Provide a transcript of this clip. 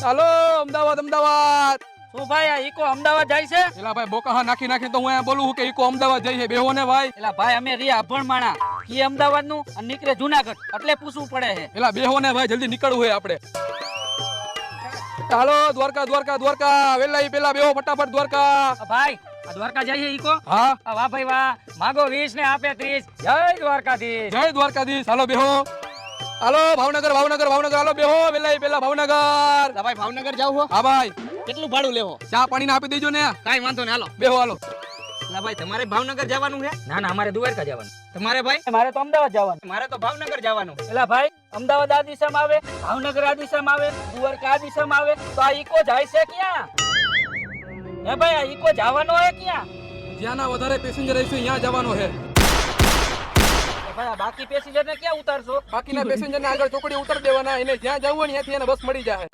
હાલો અમદાવાદ અમદાવાદ. શું ભાઈ આ ઈકો અમદાવાદ જાય છે? એલા ભાઈ બોકા નાખી તો હું અહીંયા બોલું છું કે ઈકો અમદાવાદ જઈ છે. બેહો ને ભાઈ. એલા ભાઈ અમે રી અભણ માણા ઈ અમદાવાદ નું અને નીકળે જુનાગઢ એટલે પૂછવું પડે છે. એલા બેહો ને ભાઈ, જલ્દી નીકળવું હોય આપણે. હાલો દ્વારકા દ્વારકા દ્વારકા. વેલા પેલા બેહો ફટાફટ દ્વારકા. ભાઈ આ દ્વારકા જાય છે ઈકો? હા વાહ ભાઈ વાહ, માગો 20 ને આપે 30. જય દ્વારકાધીશ. જય દ્વારકાધીશ. હાલો બેહો. હાલો ભાવનગર ભાવનગર ભાવનગર. હાલો બેહો વેલા પેલા ભાવનગર. ભાઈ ભાવનગર જાવ હો? હા ભાઈ. કેટલું ભાડું લેવો? ચા પાણી ના આપી દેજો ને. કાઈ વાંધો ને, હાલો બેહો હાલો. ના ભાઈ તમારે ભાવનગર જવાનું છે? ના ના અમારે દ્વારકા જવાનું. તમારે ભાઈ? મારે તો અમદાવાદ જવાનું. મારે તો ભાવનગર જવાનું. એલા ભાઈ અમદાવાદ આ દિશામાં આવે, ભાવનગર આ દિશામાં આવે, દ્વારકા આ દિશામાં આવે, તો આ ઈકો જાય છે ક્યાં? હે ભાઈ આ ઈકો જવાનો હે ક્યાં? જ્યાંના વધારે પેસેન્જર હશે ત્યાં જવાનો છે. ભાઈ આ બાકી પેસેન્જર ને ક્યાં ઉતારશો? બાકીના પેસેન્જર ને આગળ ચોકડી ઉતાર દેવાના. એને જ્યાં જવું હોય ત્યાંથી એને બસ મળી જાય.